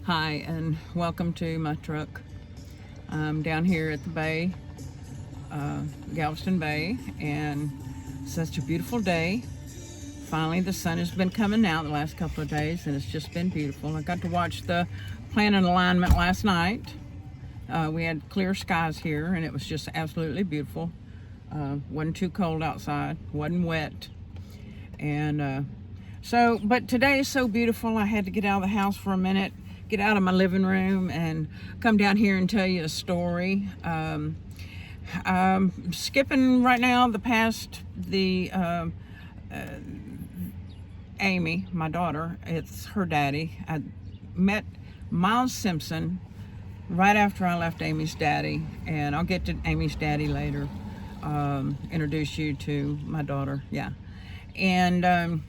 Hi, and welcome to my truck. I'm down here at the bay, Galveston Bay, and such a beautiful day. Finally, the sun has been coming out the last couple of days, and it's just been beautiful. I got to watch the planet alignment last night. We had clear skies here, and it was just absolutely beautiful. Wasn't too cold outside, wasn't wet, and but today is so beautiful. I had to get out of the house for a minute, get out of my living room, and come down here and tell you a story. Skipping right now Amy, my daughter, it's her daddy. I met Miles Simpson right after I left Amy's daddy, and I'll get to Amy's daddy later. Introduce you to my daughter, yeah. And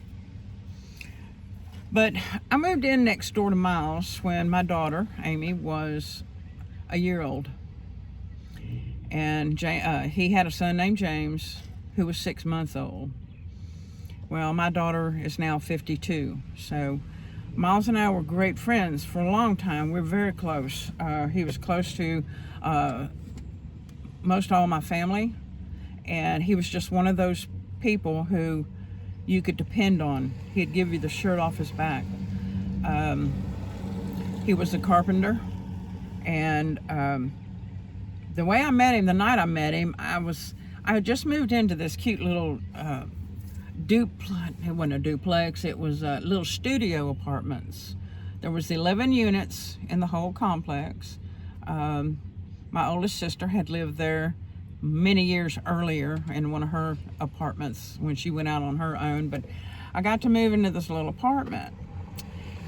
but I moved in next door to Miles when my daughter Amy was a year old, and he had a son named James who was 6 months old. Well, my daughter is now 52, so Miles and I were great friends for a long time. We're very close. He was close to most all my family, and he was just one of those people who you could depend on. He'd give you the shirt off his back. He was a carpenter, and the way I met him, the night I met him, I had just moved into this cute little duplex. It wasn't a duplex, it was little studio apartments. There was 11 units in the whole complex. My oldest sister had lived there many years earlier in one of her apartments when she went out on her own, but I got to move into this little apartment.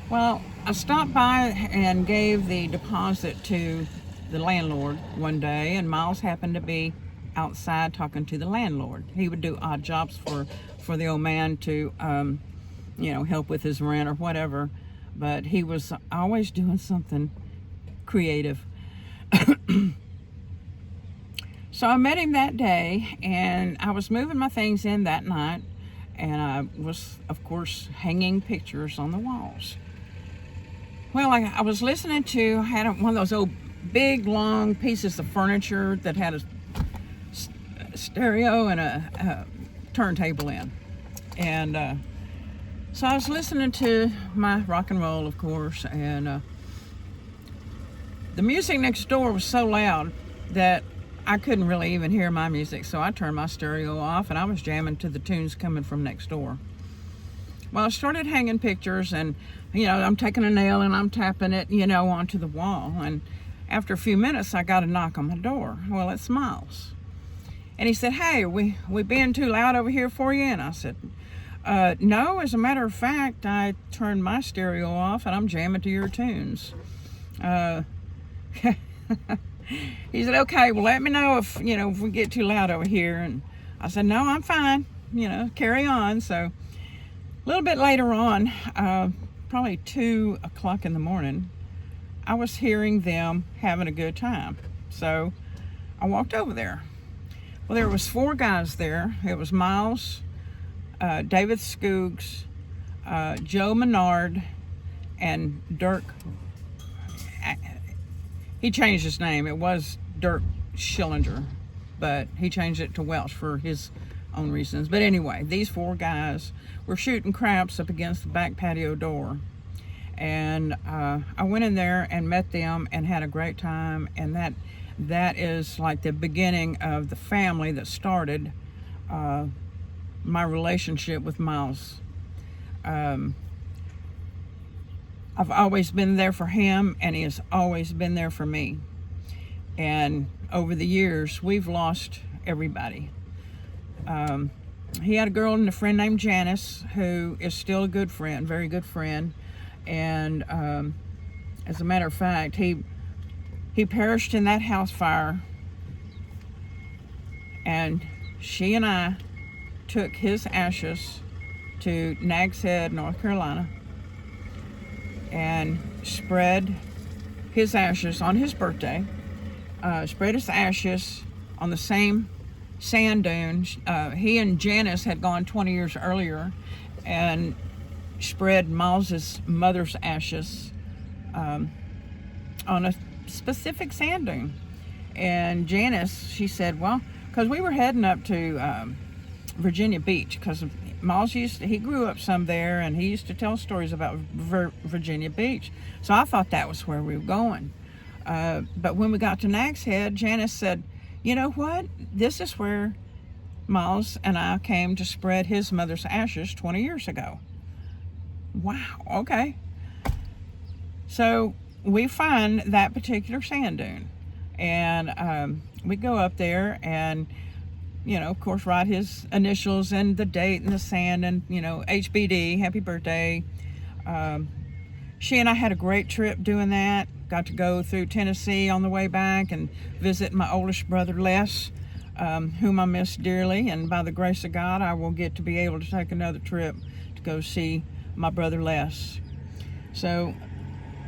Well, I stopped by and gave the deposit to the landlord one day, and Miles happened to be outside talking to the landlord. He would do odd jobs for the old man to help with his rent or whatever, but he was always doing something creative. So I met him that day, and I was moving my things in that night, and I was, of course, hanging pictures on the walls. Well, I was listening to, I had one of those old big long pieces of furniture that had a stereo and a turntable in, and so I was listening to my rock and roll, of course, and the music next door was so loud that I couldn't really even hear my music, so I turned my stereo off and I was jamming to the tunes coming from next door. Well, I started hanging pictures, and I'm taking a nail and I'm tapping it onto the wall, and after a few minutes I got a knock on my door. Well, it's Miles, and he said, "Hey, we being too loud over here for you?" And I said, "No, as a matter of fact, I turned my stereo off and I'm jamming to your tunes." He said, "Okay, well, let me know if we get too loud over here." And I said, "No, I'm fine, carry on." So a little bit later on, probably 2 o'clock in the morning, I was hearing them having a good time. So I walked over there. Well, there was 4 guys there. It was Miles, David Skoogs, Joe Menard, and Dirk. He changed his name. It was Dirk Schillinger, but he changed it to Welsh for his own reasons. But anyway, these 4 guys were shooting craps up against the back patio door. And I went in there and met them and had a great time. And that is like the beginning of the family that started my relationship with Miles. I've always been there for him, and he has always been there for me. And over the years, we've lost everybody. He had a girl and a friend named Janice, who is still a good friend, very good friend. And as a matter of fact, he perished in that house fire. And she and I took his ashes to Nags Head, North Carolina, and spread his ashes on his birthday, spread his ashes on the same sand dune. He and Janice had gone 20 years earlier and spread Miles's mother's ashes on a specific sand dune. And Janice, she said, well, because we were heading up to Virginia Beach, because Miles he grew up some there, and he used to tell stories about Virginia Beach. So I thought that was where we were going. But when we got to Nag's Head, Janice said, you know what? This is where Miles and I came to spread his mother's ashes 20 years ago. Wow, okay. So we find that particular sand dune, and we go up there and, you know, of course, write his initials and the date and the sand and, you know, HBD, happy birthday. She and I had a great trip doing that. Got to go through Tennessee on the way back and visit my oldest brother, Les, whom I miss dearly. And by the grace of God, I will get to be able to take another trip to go see my brother, Les. So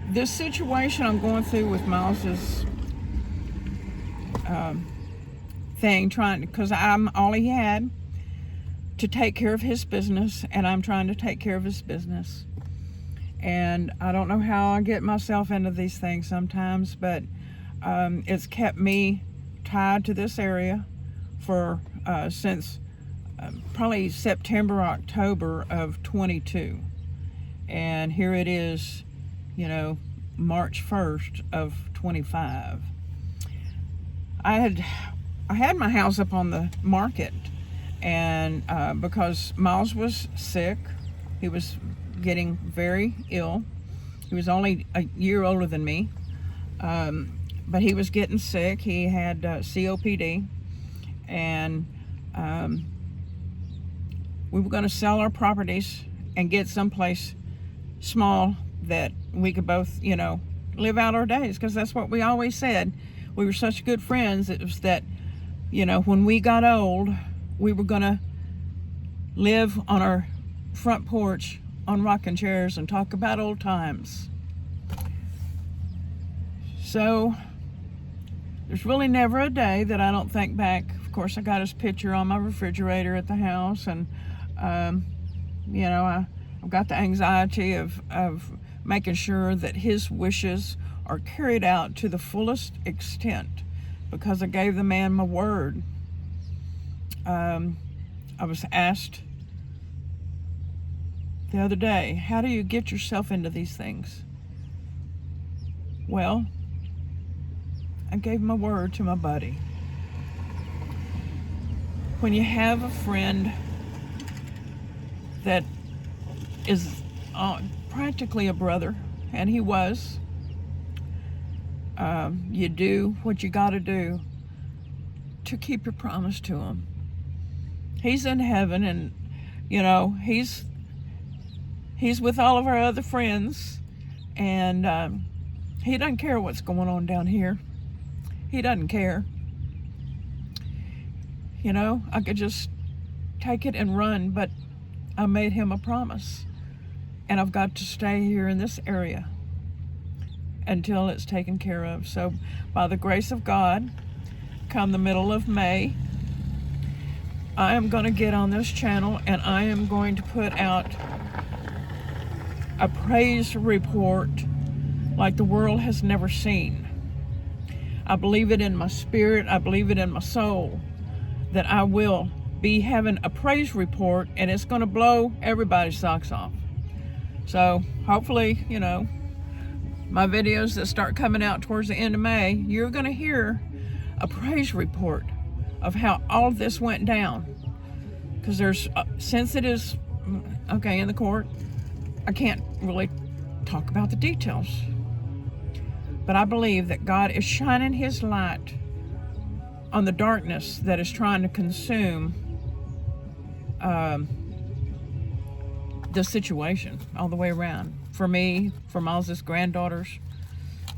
this situation I'm going through with Miles's thing, because I'm all he had to take care of his business, and I'm trying to take care of his business. And I don't know how I get myself into these things sometimes, but it's kept me tied to this area for since probably September, October of 22. And here it is, you know, March 1st of 25. I had my house up on the market, and because Miles was sick, he was getting very ill. He was only a year older than me, but he was getting sick. He had COPD, and we were going to sell our properties and get someplace small that we could both, you know, live out our days, because that's what we always said. We were such good friends. It was that, you know, when we got old, we were going to live on our front porch on rocking chairs and talk about old times. So there's really never a day that I don't think back. Of course, I got his picture on my refrigerator at the house, and you know, I've got the anxiety of making sure that his wishes are carried out to the fullest extent, because I gave the man my word. I was asked the other day, how do you get yourself into these things? Well, I gave my word to my buddy. When you have a friend that is practically a brother, and he was, you do what you got to do to keep your promise to him. He's in heaven, and, you know, he's with all of our other friends, and he doesn't care what's going on down here. He doesn't care. You know, I could just take it and run, but I made him a promise, and I've got to stay here in this area until it's taken care of. So by the grace of God, come the middle of May, I am going to get on this channel, and I am going to put out a praise report like the world has never seen. I believe it in my spirit, I believe it in my soul, that I will be having a praise report, and it's going to blow everybody's socks off. So hopefully, you know, my videos that start coming out towards the end of May, you're going to hear a praise report of how all of this went down. Because there's, since it is, okay, in the court, I can't really talk about the details. But I believe that God is shining his light on the darkness that is trying to consume the situation all the way around. For me, for Miles's granddaughters,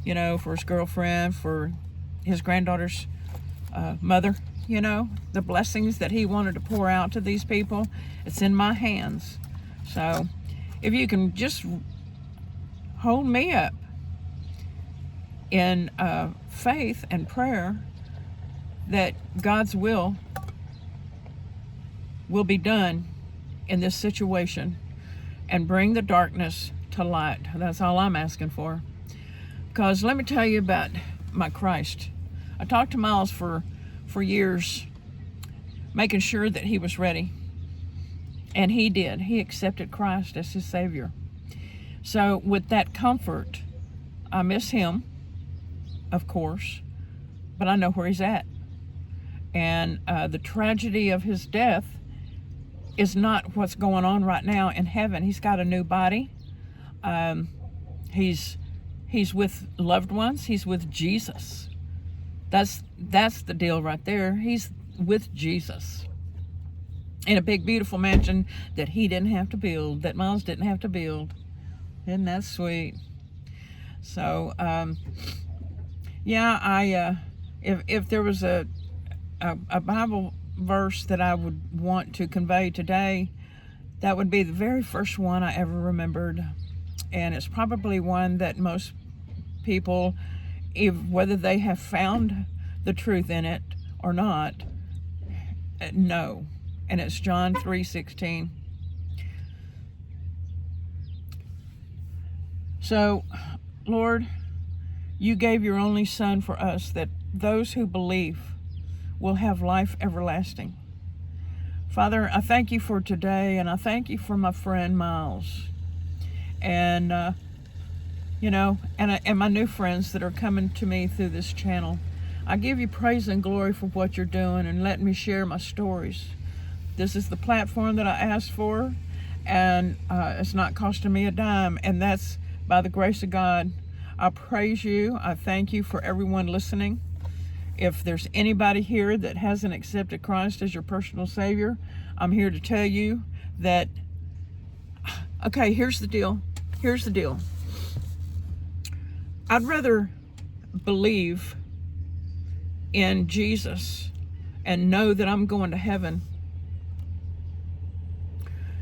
you know, for his girlfriend, for his granddaughter's mother, you know, the blessings that he wanted to pour out to these people, it's in my hands. So if you can just hold me up in faith and prayer that God's will be done in this situation and bring the darkness to light. That's all I'm asking for. Because let me tell you about my Christ. I talked to Miles for years, making sure that he was ready. And he did. He accepted Christ as his Savior. So with that comfort, I miss him, of course, but I know where he's at. And the tragedy of his death is not what's going on right now in heaven. He's got a new body. He's with loved ones. He's with Jesus. That's the deal right there. He's with Jesus in a big, beautiful mansion that he didn't have to build, that Miles didn't have to build. Isn't that sweet? So, yeah, if there was a Bible verse that I would want to convey today, that would be the very first one I ever remembered. And it's probably one that most people, whether they have found the truth in it or not, know. And it's John 3:16. So, Lord, you gave your only Son for us, that those who believe will have life everlasting. Father, I thank you for today, and I thank you for my friend Miles, and and my new friends that are coming to me through this channel. I give you praise and glory for what you're doing and letting me share my stories. This is the platform that I asked for, and it's not costing me a dime, and that's by the grace of God. I praise you. I thank you for everyone listening. If there's anybody here that hasn't accepted Christ as your personal Savior, I'm here to tell you that, okay, here's the deal. Here's the deal. I'd rather believe in Jesus and know that I'm going to heaven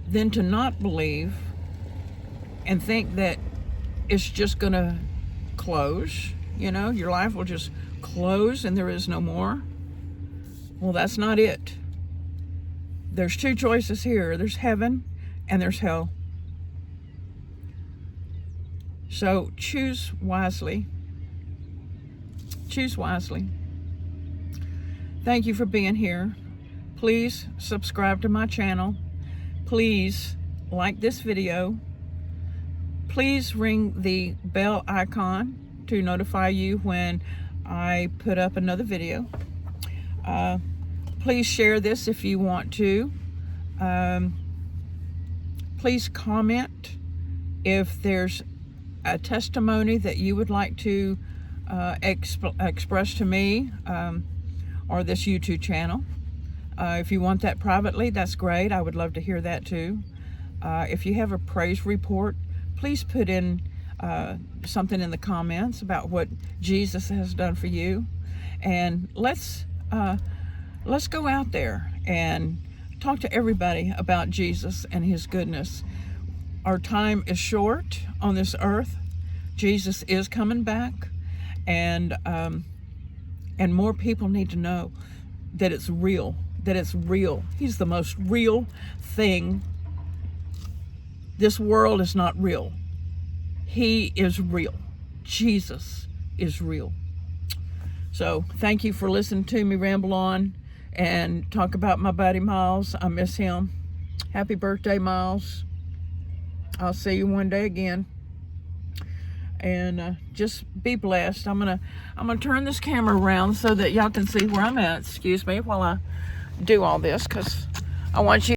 than to not believe and think that it's just going to close. Your life will just close and there is no more. Well, that's not it. There's two choices here. There's heaven and there's hell. So choose wisely. Choose wisely. Thank you for being here. Please subscribe to my channel. Please like this video. Please ring the bell icon to notify you when I put up another video. Please share this if you want to. Please comment if there's a testimony that you would like to express to me or this YouTube channel. If you want that privately, that's great. I would love to hear that too. If you have a praise report, please put in something in the comments about what Jesus has done for you, and let's go out there and talk to everybody about Jesus and his goodness. Our time is short on this earth. Jesus is coming back, and more people need to know that it's real. That it's real. He's the most real thing. This world is not real. He is real. Jesus is real. So thank you for listening to me ramble on and talk about my buddy Miles. I miss him. Happy birthday, Miles. I'll see you one day again. And just be blessed. I'm gonna turn this camera around so that y'all can see where I'm at. Excuse me while I do all this, because I want you